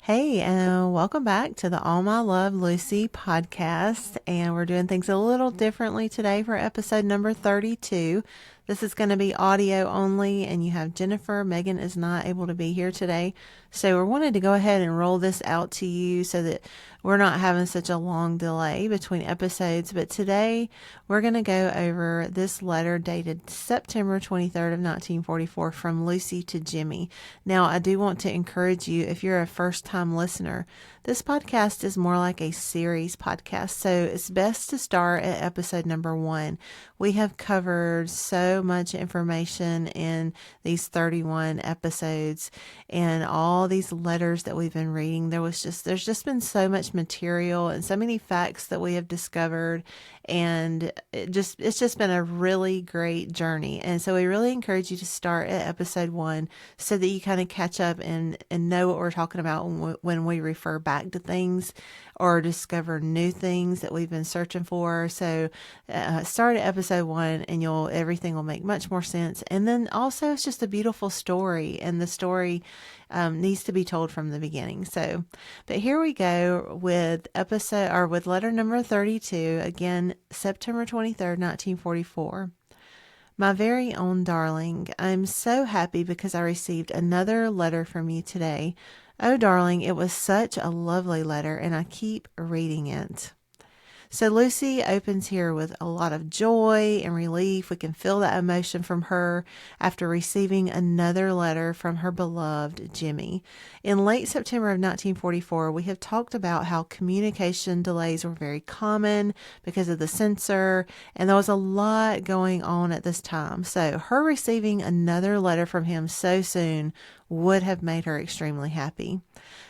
Hey, and welcome back to the All My Love Lucy podcast. And we're doing things a little differently today for episode number 32. This is going to be audio only, and you have Jennifer. Megan is not able to be here today. So we wanted to go ahead and roll this out to you so that we're not having such a long delay between episodes. But today we're going to go over this letter dated September 23rd of 1944 from Lucy to Jimmie. Now, I do want to encourage you, if you're a first-time listener, this podcast is more like a series podcast, so it's best to start at episode number 1. We have covered so much information in these 31 episodes and all these letters that we've been reading. There's just been so much material and so many facts that we have discovered, and it's just been a really great journey. And so we really encourage you to start at episode 1 so that you kind of catch up and know what we're talking about when we refer back to things or discover new things that we've been searching for. So start at episode 1 and everything will make much more sense. And then also it's just a beautiful story, and the story needs to be told from the beginning. So, but here we go with with letter number 32, again, September 23rd, 1944. My very own darling, I'm so happy because I received another letter from you today. Oh, darling, it was such a lovely letter, and I keep reading it. So Lucy opens here with a lot of joy and relief. We can feel that emotion from her after receiving another letter from her beloved Jimmie. In late September of 1944, we have talked about how communication delays were very common because of the censor, and there was a lot going on at this time. So her receiving another letter from him so soon would have made her extremely happy.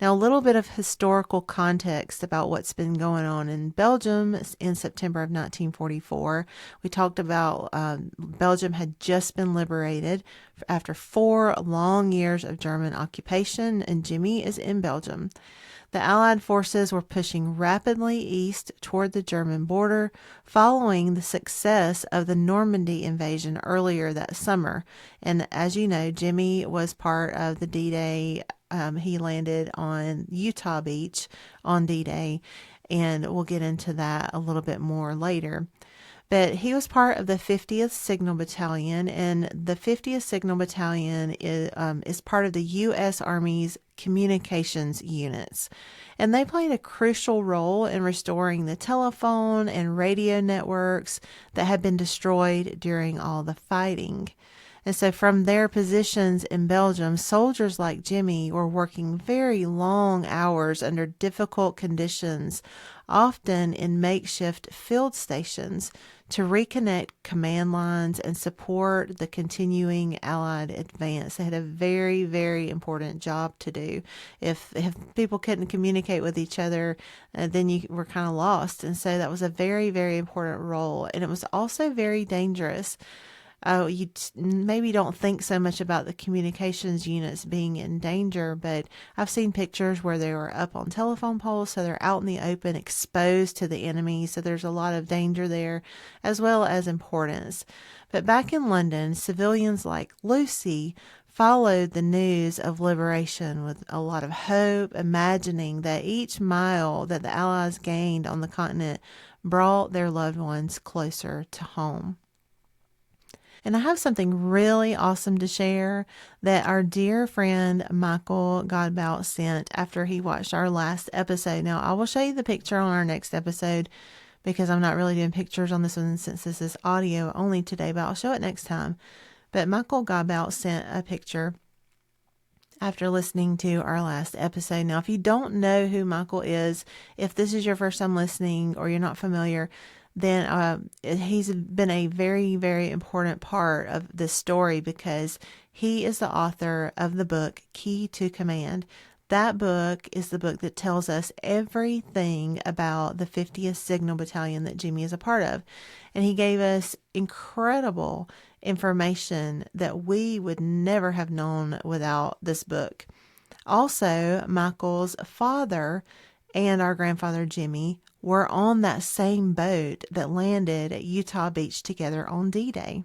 Now, a little bit of historical context about what's been going on in Belgium in September of 1944. We talked about Belgium had just been liberated after 4 long years of German occupation, and Jimmie is in Belgium. The Allied forces were pushing rapidly east toward the German border following the success of the Normandy invasion earlier that summer. And as you know, Jimmie was part of the D-Day. He landed on Utah Beach on D-Day, and we'll get into that a little bit more later. But he was part of the 50th Signal Battalion, and the 50th Signal Battalion is part of the U.S. Army's communications units. And they played a crucial role in restoring the telephone and radio networks that had been destroyed during all the fighting. And so from their positions in Belgium, soldiers like Jimmie were working very long hours under difficult conditions, often in makeshift field stations, to reconnect command lines and support the continuing Allied advance. They had a very, very important job to do. If people couldn't communicate with each other, then you were kind of lost. And so that was a very, very important role. And it was also very dangerous. You maybe don't think so much about the communications units being in danger, but I've seen pictures where they were up on telephone poles, so they're out in the open, exposed to the enemy, so there's a lot of danger there, as well as importance. But back in London, civilians like Lucy followed the news of liberation with a lot of hope, imagining that each mile that the Allies gained on the continent brought their loved ones closer to home. And I have something really awesome to share that our dear friend Michael Godbout sent after he watched our last episode. Now, I will show you the picture on our next episode because I'm not really doing pictures on this one since this is audio only today, but I'll show it next time. But Michael Godbout sent a picture after listening to our last episode. Now, if you don't know who Michael is, if this is your first time listening or you're not familiar, then he's been a very, very important part of this story because he is the author of the book Key to Command. That book is the book that tells us everything about the 50th Signal Battalion that Jimmie is a part of. And he gave us incredible information that we would never have known without this book. Also, Michael's father and our grandfather Jimmie were on that same boat that landed at Utah Beach together on D-Day.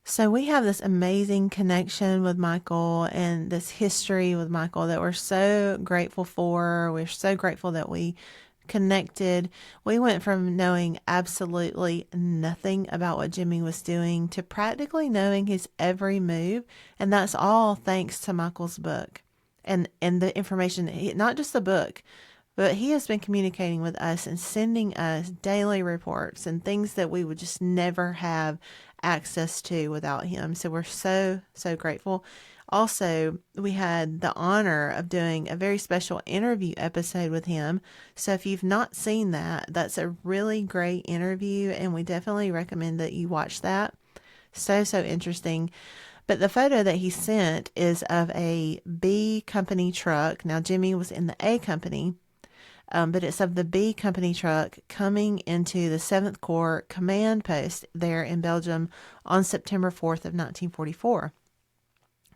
So we have this amazing connection with Michael and this history with Michael that we're so grateful for. We're so grateful that we connected. We went from knowing absolutely nothing about what Jimmie was doing to practically knowing his every move. And that's all thanks to Michael's book and the information, not just the book, but he has been communicating with us and sending us daily reports and things that we would just never have access to without him. So we're so, so grateful. Also, we had the honor of doing a very special interview episode with him. So if you've not seen that, that's a really great interview, and we definitely recommend that you watch that. So, so interesting. But the photo that he sent is of a B company truck. Now, Jimmie was in the A company, but it's of the B company truck coming into the 7th Corps command post there in Belgium on September 4th of 1944.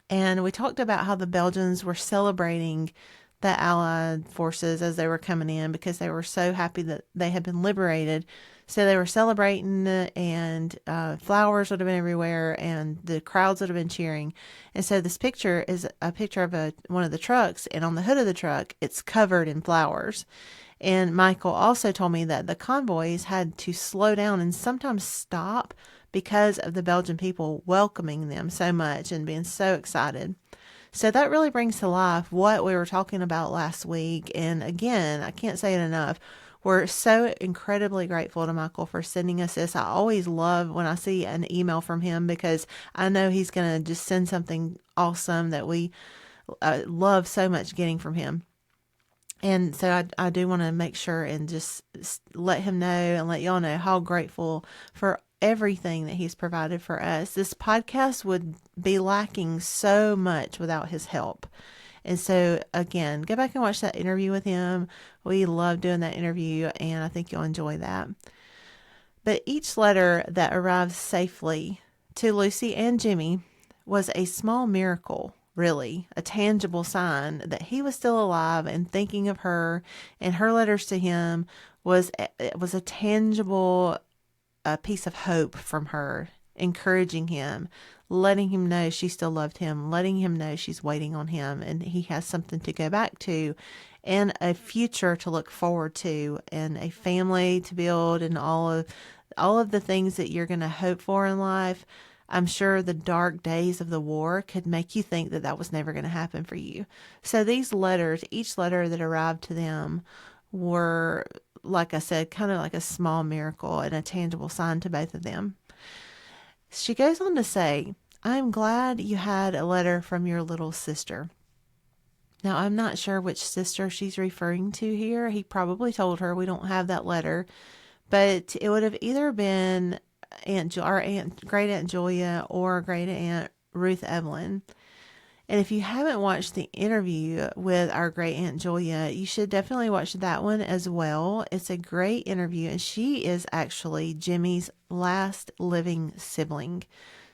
And we talked about how the Belgians were celebrating the Allied forces as they were coming in because they were so happy that they had been liberated. So they were celebrating, and flowers would have been everywhere, and the crowds would have been cheering. And so this picture is a picture of one of the trucks, and on the hood of the truck, it's covered in flowers. And Michael also told me that the convoys had to slow down and sometimes stop because of the Belgian people welcoming them so much and being so excited. So that really brings to life what we were talking about last week. And again, I can't say it enough. We're so incredibly grateful to Michael for sending us this. I always love when I see an email from him because I know he's going to just send something awesome that we love so much getting from him. And so I do want to make sure and just let him know and let y'all know how grateful for everything that he's provided for us. This podcast would be lacking so much without his help. And so, again, go back and watch that interview with him. We love doing that interview, and I think you'll enjoy that. But each letter that arrived safely to Lucy and Jimmie was a small miracle, really, a tangible sign that he was still alive and thinking of her, and her letters to him was a tangible piece of hope from her, encouraging him, letting him know she still loved him, letting him know she's waiting on him, and he has something to go back to, and a future to look forward to, and a family to build, and all of the things that you're going to hope for in life. I'm sure the dark days of the war could make you think that was never going to happen for you. So these letters, each letter that arrived to them, were, like I said, kind of like a small miracle and a tangible sign to both of them. She goes on to say, "I'm glad you had a letter from your little sister." Now, I'm not sure which sister she's referring to here. He probably told her we don't have that letter, but it would have either been great aunt Julia or great aunt Ruth Evelyn. And if you haven't watched the interview with our great aunt Julia, you should definitely watch that one as well. It's a great interview, and she is actually Jimmie's last living sibling.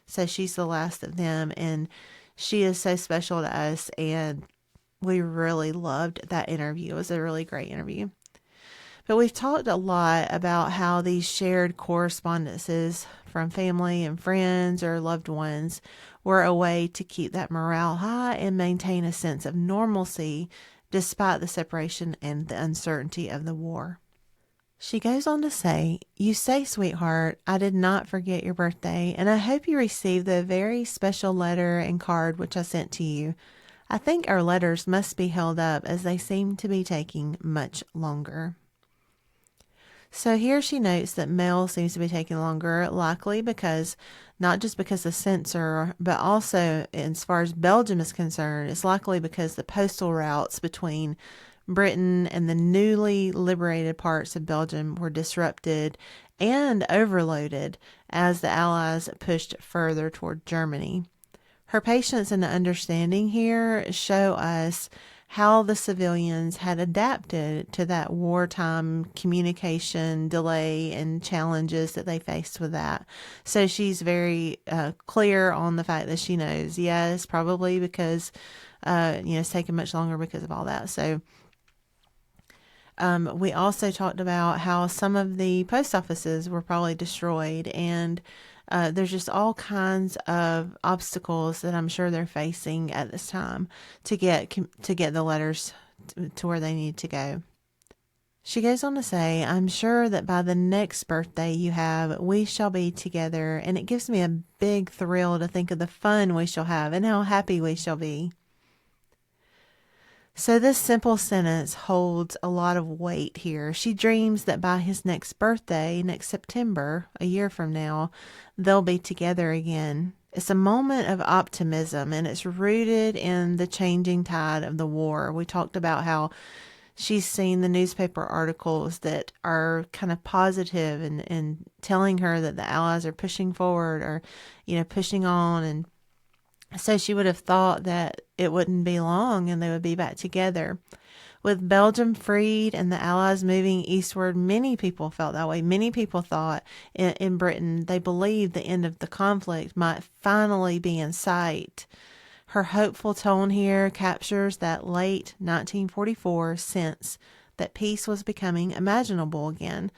So she's the last of them, and she is so special to us, and we really loved that interview. It was a really great interview. But we've talked a lot about how these shared correspondences from family and friends or loved ones were a way to keep that morale high and maintain a sense of normalcy despite the separation and the uncertainty of the war. She goes on to say, "You say, sweetheart, I did not forget your birthday, and I hope you received the very special letter and card which I sent to you. I think our letters must be held up as they seem to be taking much longer." So here she notes that mail seems to be taking longer, likely because, not just because of censor, but also as far as Belgium is concerned, it's likely because the postal routes between Britain and the newly liberated parts of Belgium were disrupted and overloaded as the Allies pushed further toward Germany. Her patience and understanding here show us how the civilians had adapted to that wartime communication delay and challenges that they faced with that. So she's very clear on the fact that she knows, yes, probably because, it's taken much longer because of all that. So we also talked about how some of the post offices were probably destroyed, and There's just all kinds of obstacles that I'm sure they're facing at this time to get the letters to where they need to go. She goes on to say, I'm sure that by the next birthday you have, we shall be together, and it gives me a big thrill to think of the fun we shall have and how happy we shall be. So this simple sentence holds a lot of weight here. She dreams that by his next birthday, next September, a year from now, they'll be together again. It's a moment of optimism, and it's rooted in the changing tide of the war. We talked about how she's seen the newspaper articles that are kind of positive and telling her that the Allies are pushing forward or, pushing on. And so she would have thought that it wouldn't be long and they would be back together. With Belgium freed and the Allies moving eastward, many people felt that way. Many people thought in Britain, they believed the end of the conflict might finally be in sight. Her hopeful tone here captures that late 1944 sense that peace was becoming imaginable again.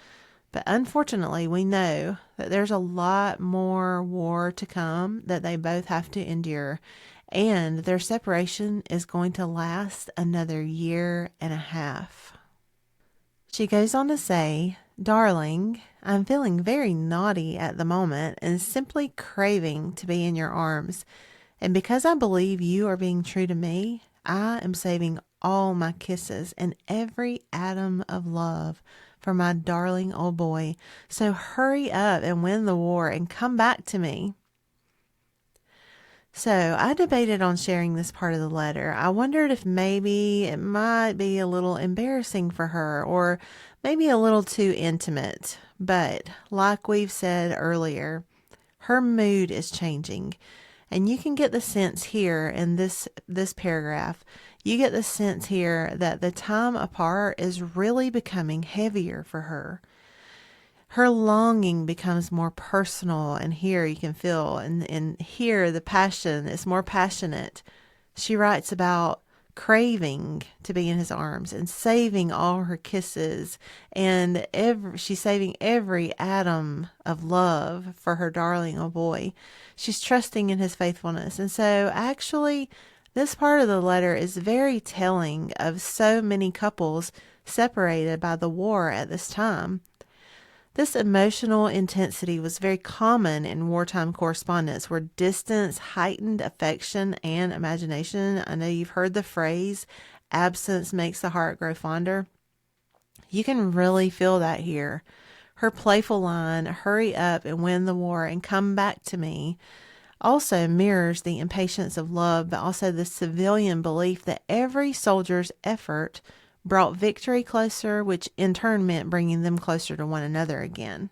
But unfortunately, we know that there's a lot more war to come that they both have to endure, and their separation is going to last another year and a half. She goes on to say, Darling, I'm feeling very naughty at the moment and simply craving to be in your arms. And because I believe you are being true to me, I am saving all my kisses and every atom of love for my darling old boy. So hurry up and win the war and come back to me. So I debated on sharing this part of the letter. I wondered if maybe it might be a little embarrassing for her or maybe a little too intimate. But like we've said earlier, her mood is changing. And you can get the sense here in this paragraph, you get the sense here that the time apart is really becoming heavier for her. Her longing becomes more personal, and here you can feel, and here the passion is more passionate. She writes about craving to be in his arms and saving all her kisses, and she's saving every atom of love for her darling old boy. She's trusting in his faithfulness. And so actually, this part of the letter is very telling of so many couples separated by the war at this time. This emotional intensity was very common in wartime correspondence where distance heightened affection and imagination. I know you've heard the phrase, absence makes the heart grow fonder. You can really feel that here. Her playful line, hurry up and win the war and come back to me, also mirrors the impatience of love, but also the civilian belief that every soldier's effort brought victory closer, which in turn meant bringing them closer to one another again.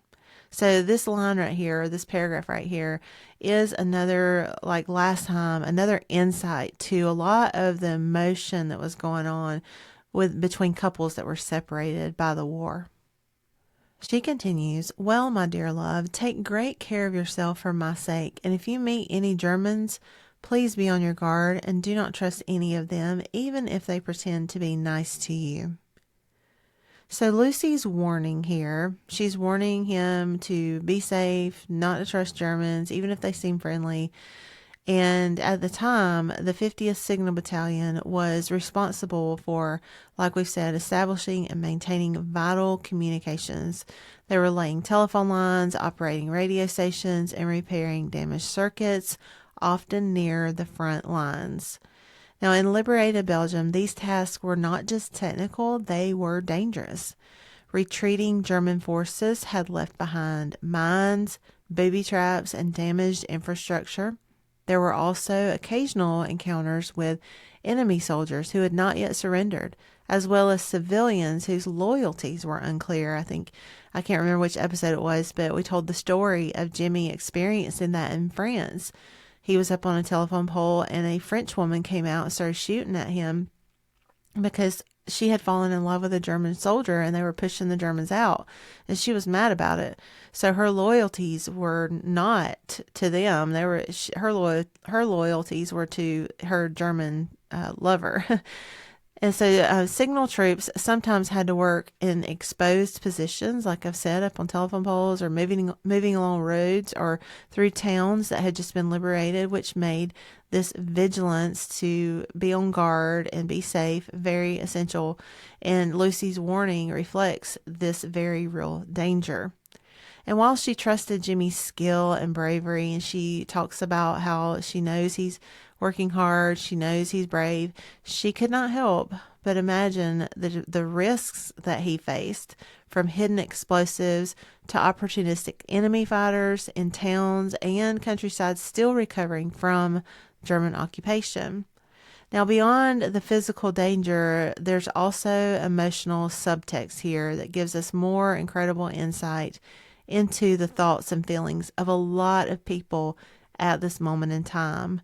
So this line right here, this paragraph right here, is another, like last time, another insight to a lot of the emotion that was going on between couples that were separated by the war. She continues, Well, my dear love, take great care of yourself for my sake, and if you meet any Germans, please be on your guard and do not trust any of them, even if they pretend to be nice to you. So Lucy's warning here. She's warning him to be safe, not to trust Germans, even if they seem friendly. And at the time, the 50th Signal Battalion was responsible for, like we've said, establishing and maintaining vital communications. They were laying telephone lines, operating radio stations, and repairing damaged circuits, often near the front lines. Now, in liberated Belgium, these tasks were not just technical, they were dangerous. Retreating German forces had left behind mines, booby traps, and damaged infrastructure. There were also occasional encounters with enemy soldiers who had not yet surrendered, as well as civilians whose loyalties were unclear. I can't remember which episode it was, but we told the story of Jimmie experiencing that in France. He was up on a telephone pole and a French woman came out and started shooting at him because she had fallen in love with a German soldier and they were pushing the Germans out, and she was mad about it. So her loyalties were not to them. Her loyalties were to her German lover. And so signal troops sometimes had to work in exposed positions, like I've said, up on telephone poles or moving along roads or through towns that had just been liberated, which made this vigilance to be on guard and be safe very essential. And Lucy's warning reflects this very real danger. And while she trusted Jimmie's skill and bravery, and she talks about how she knows he's working hard, she knows he's brave, she could not help but imagine the risks that he faced, from hidden explosives to opportunistic enemy fighters in towns and countryside still recovering from German occupation. Now, beyond the physical danger, there's also emotional subtext here that gives us more incredible insight into the thoughts and feelings of a lot of people at this moment in time.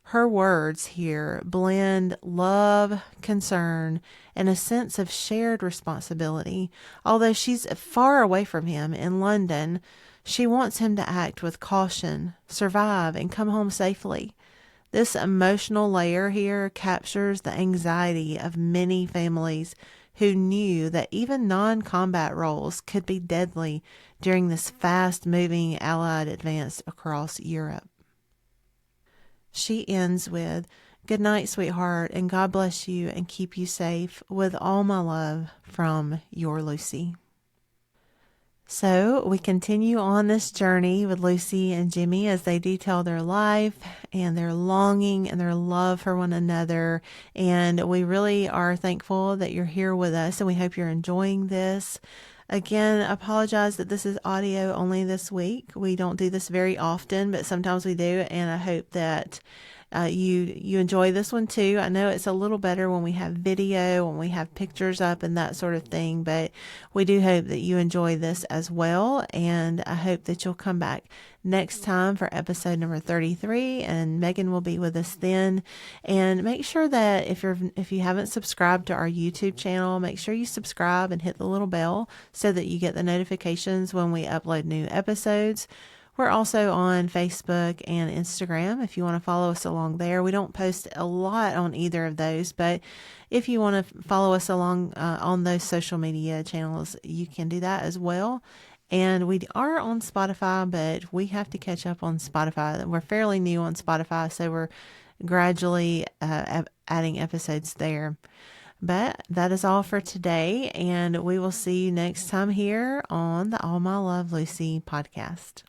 Her words here blend love, concern, and a sense of shared responsibility. Although she's far away from him in London, she wants him to act with caution, survive, and come home safely. This emotional layer here captures the anxiety of many families who knew that even non-combat roles could be deadly during this fast-moving Allied advance across Europe. She ends with, "Good night, sweetheart, and God bless you and keep you safe. With all my love, from your Lucy." So we continue on this journey with Lucy and Jimmie as they detail their life and their longing and their love for one another. And we really are thankful that you're here with us, and we hope you're enjoying this. Again, apologize that this is audio only this week. We don't do this very often, but sometimes we do, and I hope that you enjoy this one too. I know it's a little better when we have video, when we have pictures up and that sort of thing, but we do hope that you enjoy this as well, and I hope that you'll come back next time for episode number 33, and Megan will be with us then. And make sure that if you haven't subscribed to our YouTube channel, make sure you subscribe and hit the little bell so that you get the notifications when we upload new episodes. We're also on Facebook and Instagram if you want to follow us along there. We don't post a lot on either of those, but if you want to follow us along on those social media channels, you can do that as well. And we are on Spotify, but we have to catch up on Spotify. We're fairly new on Spotify, so we're gradually adding episodes there. But that is all for today, and we will see you next time here on the All My Love Lucy podcast.